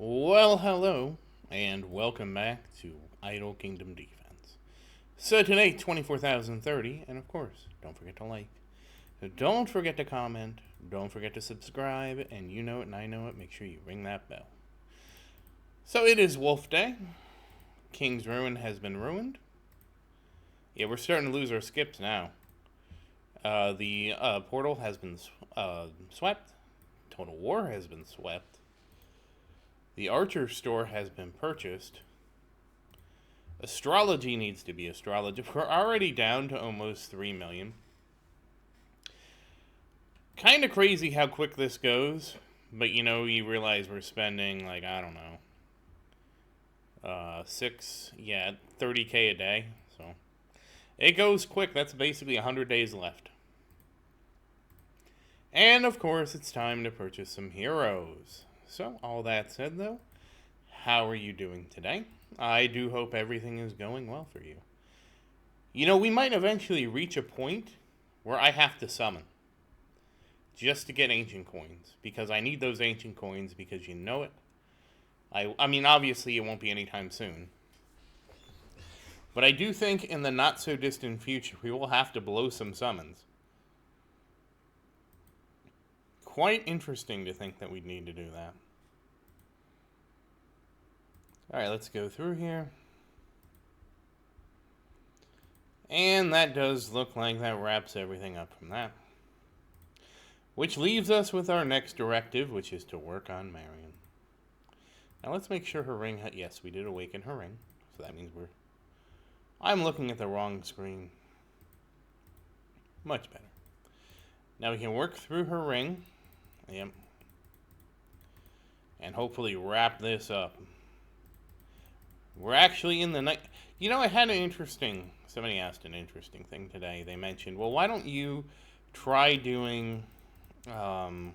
Well, hello, and welcome back to Idle Kingdom Defense. So today, 24,030, and of course, don't forget to like. Don't forget to comment, don't forget to subscribe, and you know it and I know it, make sure you ring that bell. So it is Wolf Day. King's Ruin has been ruined. Yeah, we're starting to lose our skips now. The portal has been swept. Total War has been swept. The Archer store has been purchased. Astrology needs to be astrology. We're already down to almost 3 million. Kind of crazy how quick this goes, but you realize we're spending, like, I don't know, 30K a day. So it goes quick. That's basically 100 days left. And of course, it's time to purchase some heroes. So, all that said, though, how are you doing today? I do hope everything is going well for you. We might eventually reach a point where I have to summon just to get ancient coins, because I need those ancient coins, because you know it. I mean, obviously it won't be anytime soon. But I do think in the not so distant future we will have to blow some summons. Quite interesting to think that we'd need to do that. Alright, let's go through here. And that does look like that wraps everything up from that. Which leaves us with our next directive, which is to work on Marian. Now let's make sure her ring... Yes, we did awaken her ring. So that means we're... I'm looking at the wrong screen. Much better. Now we can work through her ring. Yep. And hopefully wrap this up. We're actually in the night. I had an interesting... Somebody asked an interesting thing today. They mentioned, well, why don't you try doing... it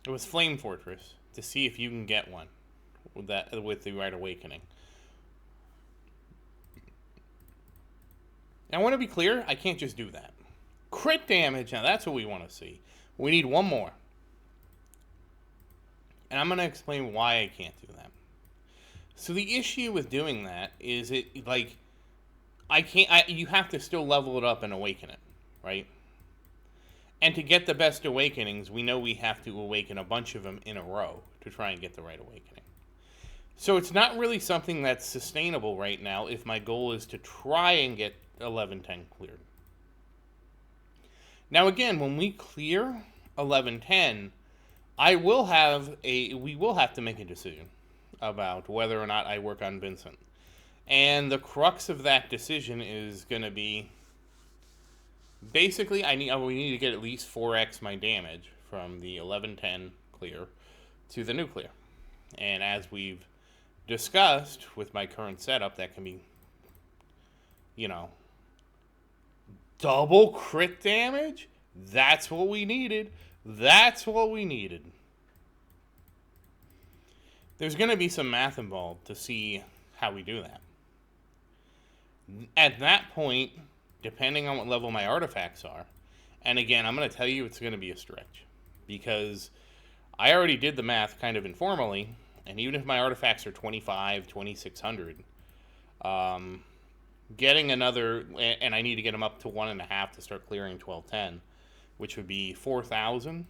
was Flame Fortress, to see if you can get one with the Right Awakening. I want to be clear, I can't just do that. Crit damage, now that's what we want to see. We need one more. And I'm going to explain why I can't do that. So the issue with doing that is you have to still level it up and awaken it, right? And to get the best awakenings, we know we have to awaken a bunch of them in a row to try and get the right awakening. So it's not really something that's sustainable right now if my goal is to try and get 1110 cleared. Now again, when we clear 1110, we will have to make a decision about whether or not I work on Vincent. And the crux of that decision is going to be, basically, we need to get at least 4x my damage from the 1110 clear to the nuclear. And as we've discussed with my current setup, that can be, double crit damage? That's what we needed. That's what we needed. There's going to be some math involved to see how we do that. At that point, depending on what level my artifacts are, and again, I'm going to tell you it's going to be a stretch, because I already did the math kind of informally, and even if my artifacts are 2600, getting another, and I need to get them up to 1.5 to start clearing 1210, which would be 4,000.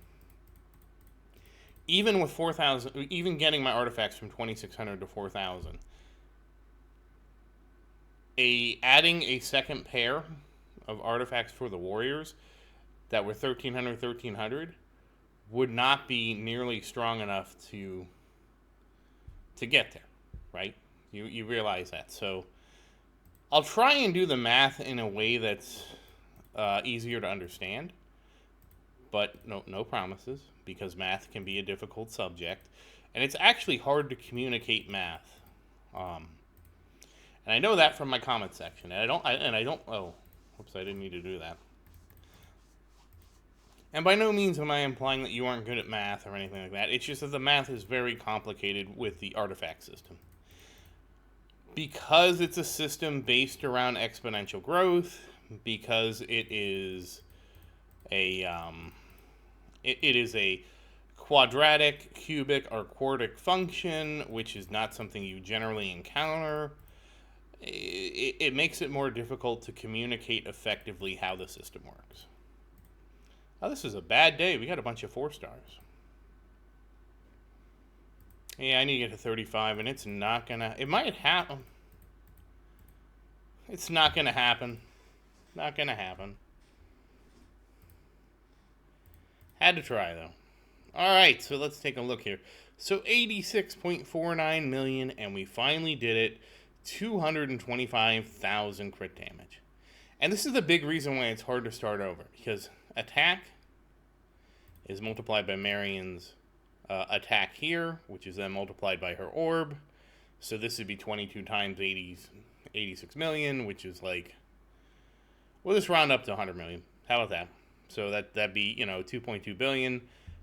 Even with 4,000, even getting my artifacts from 2,600 to 4,000, adding a second pair of artifacts for the warriors that were 1,300 would not be nearly strong enough to get there, right? You realize that. So I'll try and do the math in a way that's easier to understand, but no promises, because math can be a difficult subject, and it's actually hard to communicate math. And I know that from my comment section, and I don't. Oh, whoops! I didn't need to do that. And by no means am I implying that you aren't good at math or anything like that. It's just that the math is very complicated with the artifact system. Because it's a system based around exponential growth, because it is a quadratic, cubic, or quartic function, which is not something you generally encounter. It makes it more difficult to communicate effectively how the system works. Oh, this is a bad day. We got a bunch of 4 stars. Yeah, I need to get to 35, and it's not gonna... It might happen. It's not gonna happen. Not gonna happen. Had to try, though. Alright, so let's take a look here. So 86.49 million, and we finally did it. 225,000 crit damage. And this is the big reason why it's hard to start over, because attack is multiplied by Marian's attack here, which is then multiplied by her orb. So this would be 22 times 86 million, which is like, we'll just round up to 100 million. How about that? So that'd be, 2.2 billion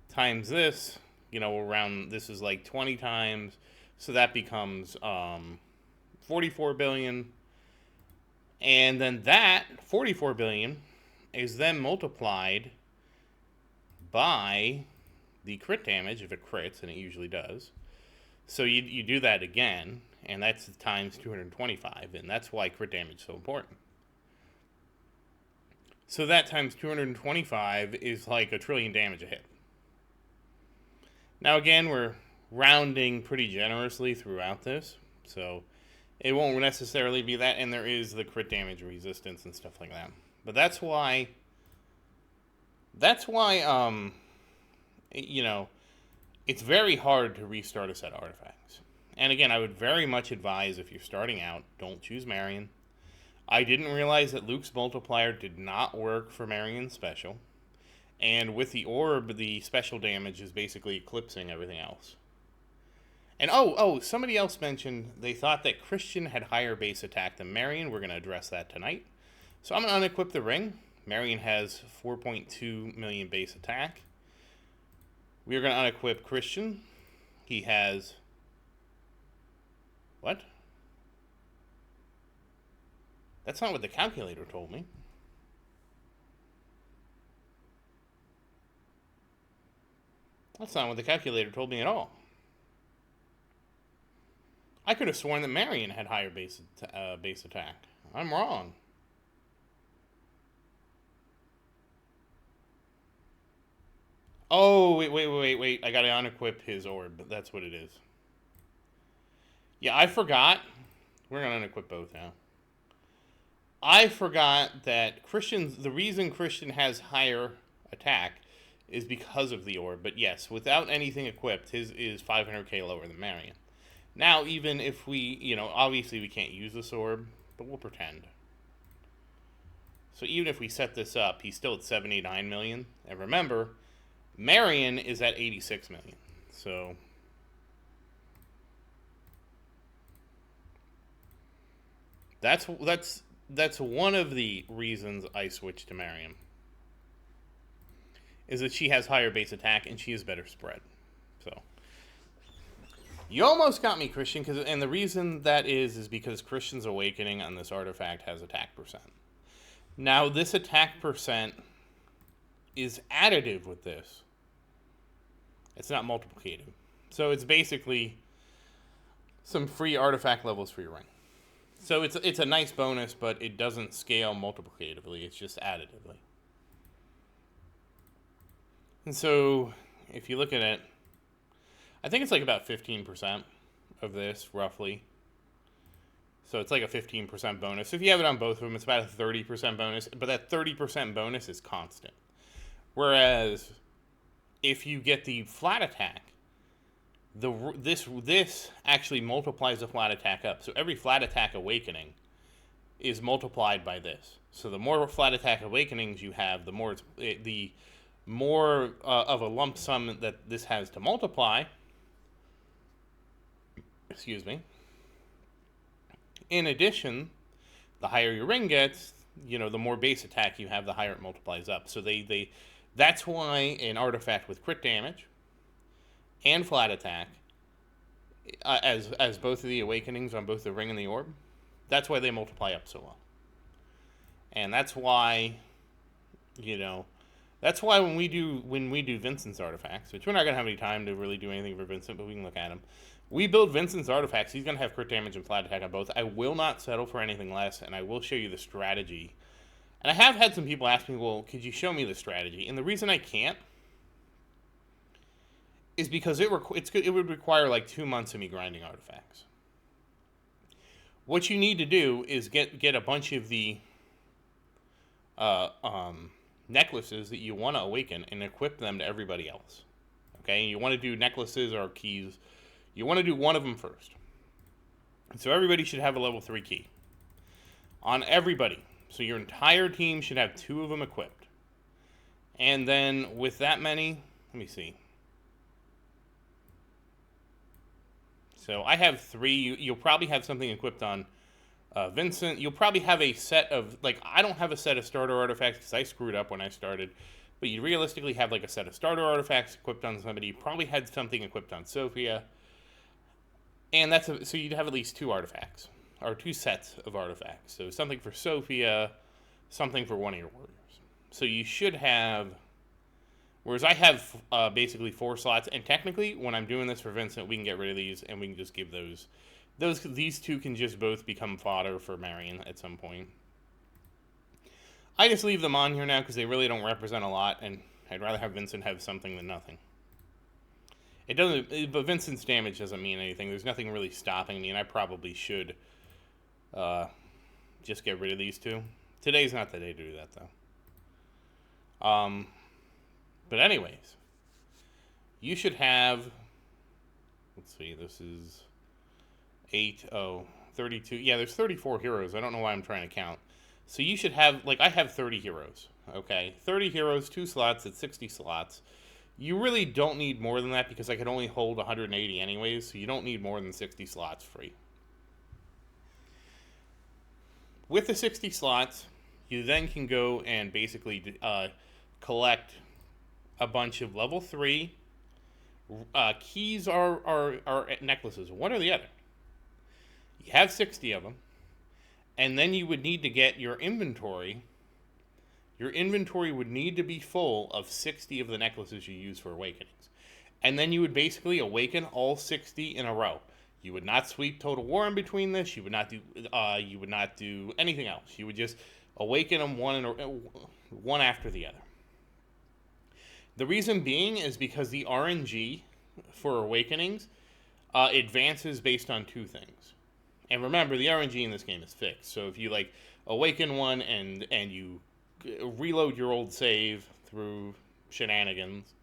times this, we'll round, this is like 20 times, so that becomes 44 billion. And then that 44 billion is then multiplied by the crit damage, if it crits, and it usually does. So you do that again, and that's times 225, and that's why crit damage is so important. So that times 225 is like 1 trillion damage a hit. Now again, we're rounding pretty generously throughout this, so it won't necessarily be that, and there is the crit damage resistance and stuff like that. But that's why, it's very hard to restart a set of artifacts. And again, I would very much advise, if you're starting out, don't choose Marian. I didn't realize that Luke's multiplier did not work for Marian's special. And with the orb, the special damage is basically eclipsing everything else. And somebody else mentioned they thought that Christian had higher base attack than Marian. We're going to address that tonight. So I'm going to unequip the ring. Marian has 4.2 million base attack. We are going to unequip Christian. He has... What? That's not what the calculator told me. That's not what the calculator told me at all. I could have sworn that Marian had higher base attack. I'm wrong. Oh, wait. I gotta unequip his orb. That's what it is. Yeah, I forgot. We're gonna unequip both now. I forgot that the reason Christian has higher attack is because of the orb. But yes, without anything equipped, his is 500k lower than Marian. Now, even if we, obviously we can't use this orb, but we'll pretend. So even if we set this up, he's still at 79 million. And remember, Marian is at 86 million. So that's one of the reasons I switched to Marian. Is that she has higher base attack and she has better spread. So you almost got me, Christian, and the reason that is because Christian's Awakening on this artifact has attack percent. Now, this attack percent is additive with this. It's not multiplicative. So it's basically some free artifact levels for your ring. So it's a nice bonus, but it doesn't scale multiplicatively. It's just additively. And so if you look at it, I think it's like about 15% of this, roughly. So it's like a 15% bonus. If you have it on both of them, it's about a 30% bonus. But that 30% bonus is constant. Whereas if you get the flat attack, this actually multiplies the flat attack up. So every flat attack awakening is multiplied by this. So the more flat attack awakenings you have, the more of a lump sum that this has to multiply. Excuse me. In addition, the higher your ring gets, the more base attack you have, the higher it multiplies up. So that's why an artifact with crit damage and flat attack, as both of the awakenings on both the ring and the orb, that's why they multiply up so well. And that's why, That's why when we do Vincent's artifacts, which we're not gonna have any time to really do anything for Vincent, but we can look at him. We build Vincent's artifacts. He's gonna have crit damage and flat attack on both. I will not settle for anything less, and I will show you the strategy. And I have had some people ask me, well, could you show me the strategy? And the reason I can't is because it would require like 2 months of me grinding artifacts. What you need to do is get a bunch of the necklaces that you want to awaken and equip them to everybody else. Okay, you want to do necklaces or keys. You want to do one of them first. So everybody should have a level 3 key. On everybody. So your entire team should have 2 of them equipped. And then with that many, let me see. So I have 3. You'll probably have something equipped on Vincent. You'll probably have a set of, like, I don't have a set of starter artifacts because I screwed up when I started. But you realistically have like a set of starter artifacts equipped on somebody. You probably had something equipped on Sophia. And so you'd have at least 2 artifacts. Or 2 sets of artifacts. So something for Sophia, something for one of your warriors. So you should have... Whereas I have basically 4 slots, and technically, when I'm doing this for Vincent, we can get rid of these, and we can just give these 2 can just both become fodder for Marian at some point. I just leave them on here now because they really don't represent a lot, and I'd rather have Vincent have something than nothing. But Vincent's damage doesn't mean anything. There's nothing really stopping me, and I probably should just get rid of these 2. Today's not the day to do that, though. But anyways, you should have, let's see, this is 32. Yeah, there's 34 heroes. I don't know why I'm trying to count. So you should have, like, I have 30 heroes, okay? 30 heroes, 2 slots, it's 60 slots. You really don't need more than that because I could only hold 180 anyways, so you don't need more than 60 slots free. With the 60 slots, you then can go and basically collect a bunch of level 3 keys or necklaces, one or the other. You have 60 of them, and then you would need to get your inventory. Your inventory would need to be full of 60 of the necklaces you use for awakenings. And then you would basically awaken all 60 in a row. You would not sweep Total War in between this. You would not do anything else. You would just awaken them one after the other. The reason being is because the RNG for awakenings advances based on 2 things. And remember, the RNG in this game is fixed. So if you like awaken one and you reload your old save through shenanigans,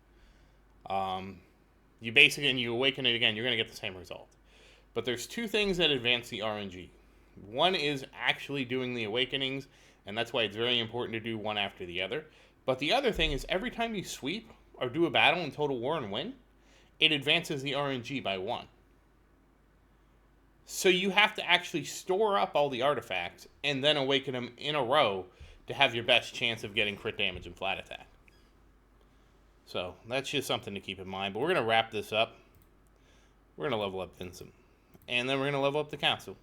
you awaken it again, you're going to get the same result. But there's 2 things that advance the RNG. One is actually doing the awakenings, and that's why it's very important to do one after the other. But the other thing is every time you sweep or do a battle in Total War and win, it advances the RNG by 1. So you have to actually store up all the artifacts and then awaken them in a row to have your best chance of getting crit damage and flat attack. So that's just something to keep in mind. But we're going to wrap this up. We're going to level up Vincent. And then we're going to level up the council.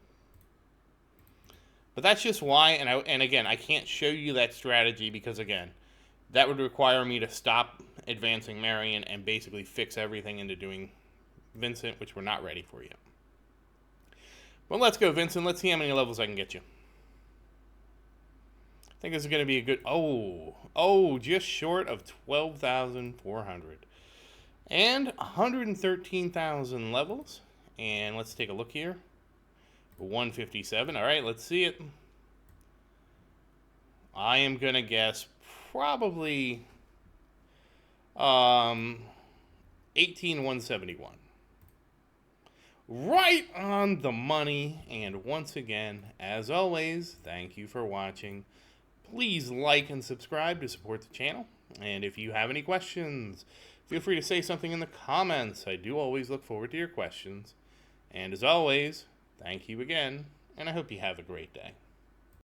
But that's just why, and again, I can't show you that strategy because, again, that would require me to stop advancing Marian and basically fix everything into doing Vincent, which we're not ready for yet. Well, let's go, Vincent. Let's see how many levels I can get you. I think this is going to be a good... Oh, just short of 12,400. And 113,000 levels. And let's take a look here. 157. All right, let's see it. I am going to guess probably 18,171. Right on the money. And once again, as always, thank you for watching. Please like and subscribe to support the channel. And if you have any questions, feel free to say something in the comments. I do always look forward to your questions. And as always, thank you again, and I hope you have a great day.